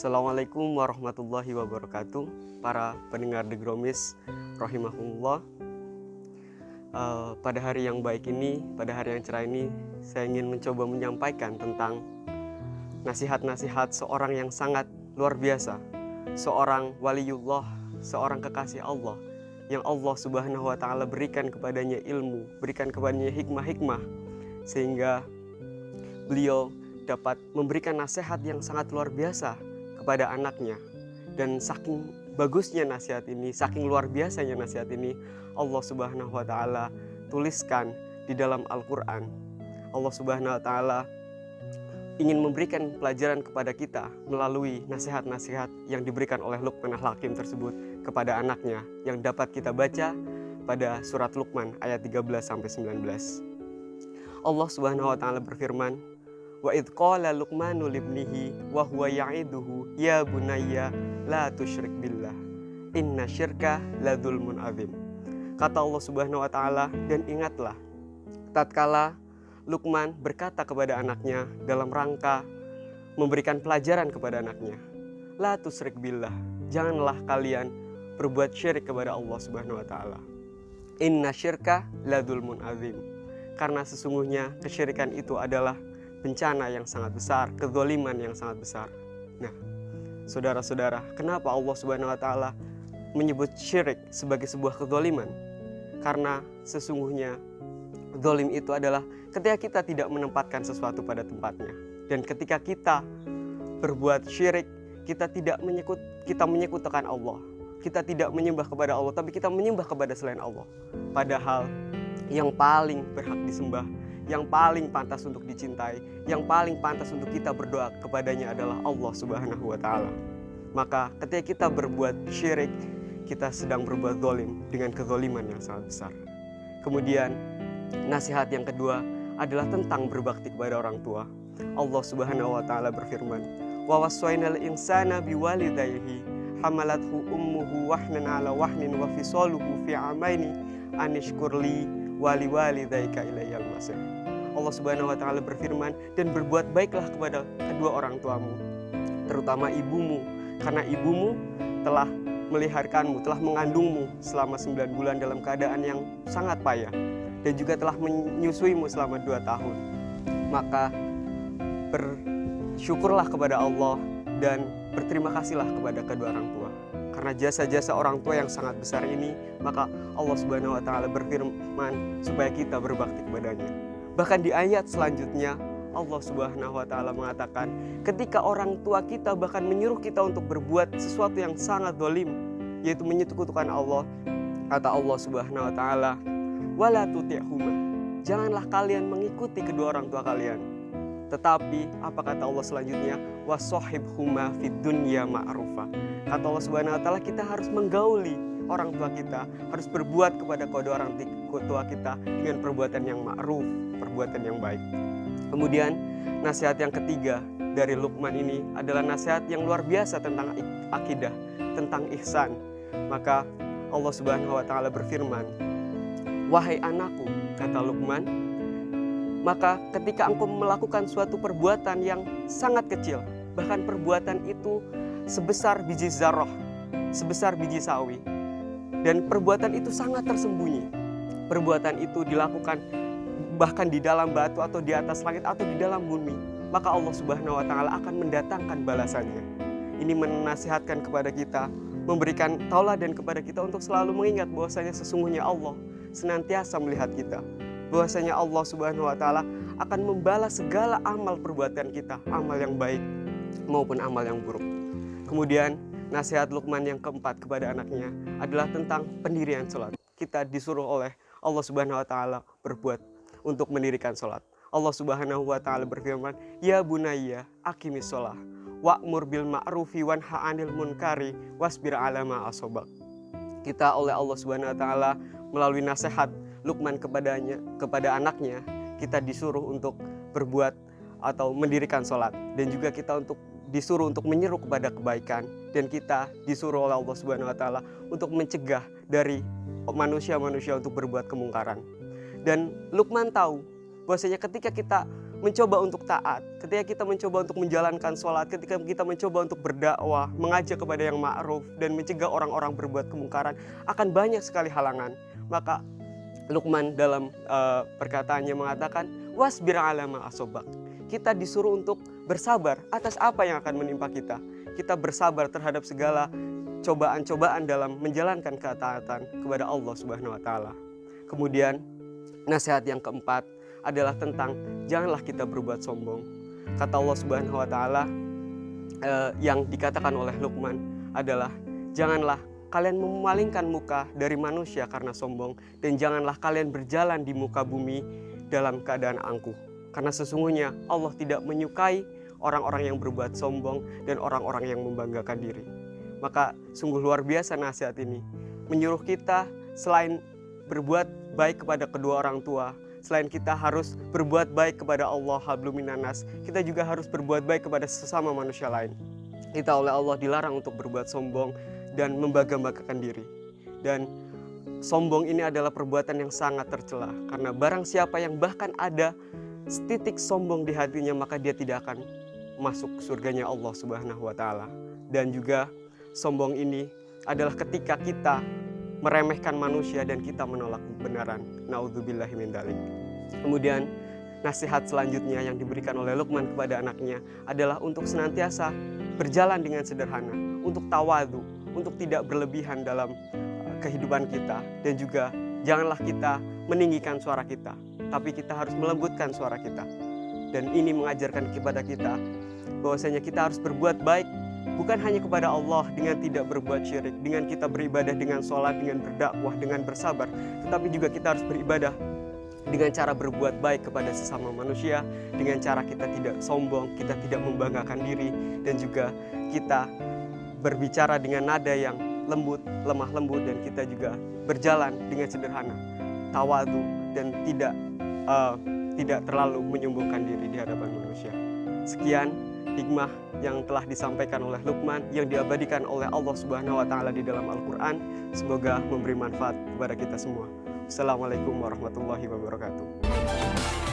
Assalamualaikum warahmatullahi wabarakatuh. Para pendengar The Gromis rahimahumullah. Pada hari yang baik ini, pada hari yang cerah ini, saya ingin mencoba menyampaikan tentang nasihat-nasihat seorang yang sangat luar biasa, seorang waliullah, seorang kekasih Allah, yang Allah Subhanahu wa Ta'ala berikan kepadanya ilmu, berikan kepadanya hikmah-hikmah, sehingga beliau dapat memberikan nasihat yang sangat luar biasa kepada anaknya. Dan saking bagusnya nasihat ini, saking luar biasanya nasihat ini, Allah Subhanahu wa Ta'ala tuliskan di dalam Al-Quran. Allah Subhanahu wa Ta'ala ingin memberikan pelajaran kepada kita melalui nasihat-nasihat yang diberikan oleh Luqman Al-Hakim tersebut kepada anaknya, yang dapat kita baca pada surat Luqman ayat 13-19. Allah Subhanahu wa Ta'ala berfirman, wa idh qala Luqmanu libnihi wa huwa ya'iduhu ya bunayya la tusyrik billah inna syirka la dzulmun adzim. Kata Allah Subhanahu wa Ta'ala, dan ingatlah tatkala Luqman berkata kepada anaknya dalam rangka memberikan pelajaran kepada anaknya, la tusyrik billah, janganlah kalian berbuat syirik kepada Allah Subhanahu wa Ta'ala. Inna syirka la dzulmun adzim, karena sesungguhnya kesyirikan itu adalah bencana yang sangat besar, kezaliman yang sangat besar. Nah, saudara-saudara, kenapa Allah Subhanahu wa Ta'ala menyebut syirik sebagai sebuah kezaliman? Karena sesungguhnya zalim itu adalah ketika kita tidak menempatkan sesuatu pada tempatnya. Dan ketika kita berbuat syirik, kita menyekutukan Allah. Kita tidak menyembah kepada Allah, tapi kita menyembah kepada selain Allah. Padahal yang paling berhak disembah, yang paling pantas untuk dicintai, yang paling pantas untuk kita berdoa kepadanya adalah Allah Subhanahu wa Ta'ala. Maka ketika kita berbuat syirik, kita sedang berbuat zalim dengan kezaliman yang sangat besar. Kemudian nasihat yang kedua adalah tentang berbakti kepada orang tua. Allah Subhanahu wa Ta'ala berfirman, wa waswainal insana biwalidayhi hamalathu ummuhu wahnan ala wahnin wa fisaluhu fi amaini anishkurli wali walidayka ilayyal masir. Allah Subhanahu wa Ta'ala berfirman, dan berbuat baiklah kepada kedua orang tuamu, terutama ibumu, karena ibumu telah melahirkanmu, telah mengandungmu selama 9 bulan dalam keadaan yang sangat payah, dan juga telah menyusuimu selama 2 tahun. Maka bersyukurlah kepada Allah dan berterima kasihlah kepada kedua orang tua. Karena jasa-jasa orang tua yang sangat besar ini, maka Allah Subhanahu wa Ta'ala berfirman supaya kita berbakti kepadanya. Bahkan di ayat selanjutnya Allah Subhanahu wa Ta'ala mengatakan, ketika orang tua kita bahkan menyuruh kita untuk berbuat sesuatu yang sangat zalim, yaitu menyekutukan Allah, kata Allah Subhanahu wa Ta'ala, wala tuti'huma, janganlah kalian mengikuti kedua orang tua kalian. Tetapi apa kata Allah selanjutnya? Wasahibhuma fid dunya ma'rufa. Kata Allah Subhanahu wa Ta'ala, kita harus menggauli orang tua kita, harus berbuat kepada kedua orang tua kita dengan perbuatan yang ma'ruf, perbuatan yang baik. Kemudian nasihat yang ketiga dari Luqman ini adalah nasihat yang luar biasa tentang akidah, tentang ihsan. Maka Allah Subhanahu wa Ta'ala berfirman, wahai anakku, kata Luqman, maka ketika engkau melakukan suatu perbuatan yang sangat kecil, bahkan perbuatan itu sebesar biji zarrah, sebesar biji sawi, dan perbuatan itu sangat tersembunyi, perbuatan itu dilakukan bahkan di dalam batu atau di atas langit atau di dalam bumi, maka Allah Subhanahu wa Ta'ala akan mendatangkan balasannya. Ini menasihatkan kepada kita, memberikan tauladan kepada kita untuk selalu mengingat bahwasanya sesungguhnya Allah senantiasa melihat kita, bahwasanya Allah Subhanahu wa Ta'ala akan membalas segala amal perbuatan kita, amal yang baik maupun amal yang buruk. Kemudian nasihat Luqman yang keempat kepada anaknya adalah tentang pendirian sholat. Kita disuruh oleh Allah Subhanahu wa Ta'ala berbuat untuk mendirikan sholat. Allah Subhanahu wa Ta'ala berfirman, ya bunayya aqimis sholah wa'mur bil ma'rufi wanha 'anil munkari wasbir 'ala ma asobak. Kita oleh Allah Subhanahu wa Ta'ala melalui nasihat Luqman kepada anaknya, kita disuruh untuk berbuat atau mendirikan sholat, dan juga kita disuruh untuk menyeru kepada kebaikan, dan kita disuruh oleh Allah Subhanahu wa Ta'ala untuk mencegah dari manusia-manusia untuk berbuat kemungkaran. Dan Luqman tahu bahwasanya ketika kita mencoba untuk taat, ketika kita mencoba untuk menjalankan sholat, ketika kita mencoba untuk berdakwah, mengajak kepada yang ma'ruf dan mencegah orang-orang berbuat kemungkaran, akan banyak sekali halangan. Maka Luqman dalam perkataannya mengatakan, wasbir ala ma asobak. Kita disuruh untuk bersabar atas apa yang akan menimpa kita. Kita bersabar terhadap segala cobaan-cobaan dalam menjalankan ketaatan kepada Allah Subhanahu wa taala. Kemudian nasihat yang keempat adalah tentang janganlah kita berbuat sombong. Kata Allah Subhanahu wa taala yang dikatakan oleh Luqman adalah, janganlah kalian memalingkan muka dari manusia karena sombong, dan janganlah kalian berjalan di muka bumi dalam keadaan angkuh. Karena sesungguhnya Allah tidak menyukai orang-orang yang berbuat sombong dan orang-orang yang membanggakan diri. Maka sungguh luar biasa nasihat ini, menyuruh kita selain berbuat baik kepada kedua orang tua, selain kita harus berbuat baik kepada Allah hablum minan nas, kita juga harus berbuat baik kepada sesama manusia lain. Kita oleh Allah dilarang untuk berbuat sombong dan membangga-banggakan diri. Dan sombong ini adalah perbuatan yang sangat tercela, karena barang siapa yang bahkan ada setitik sombong di hatinya, maka dia tidak akan masuk surganya Allah Subhanahu wa taala. Dan juga sombong ini adalah ketika kita meremehkan manusia dan kita menolak kebenaran. Naudzubillahi min dzalik. Kemudian nasihat selanjutnya yang diberikan oleh Luqman kepada anaknya adalah untuk senantiasa berjalan dengan sederhana, untuk tawadhu, untuk tidak berlebihan dalam kehidupan kita, dan juga janganlah kita meninggikan suara kita, tapi kita harus melembutkan suara kita. Dan ini mengajarkan kepada kita bahwasanya kita harus berbuat baik bukan hanya kepada Allah dengan tidak berbuat syirik, dengan kita beribadah dengan sholat, dengan berdakwah, dengan bersabar, tetapi juga kita harus beribadah dengan cara berbuat baik kepada sesama manusia, dengan cara kita tidak sombong, kita tidak membanggakan diri, dan juga kita berbicara dengan nada yang lembut, lemah lembut, dan kita juga berjalan dengan sederhana, tawadhu, dan tidak terlalu menyombongkan diri di hadapan manusia. Sekian hikmah yang telah disampaikan oleh Luqman, yang diabadikan oleh Allah Subhanahu wa taala di dalam Al-Qur'an. Semoga memberi manfaat kepada kita semua. Assalamualaikum warahmatullahi wabarakatuh.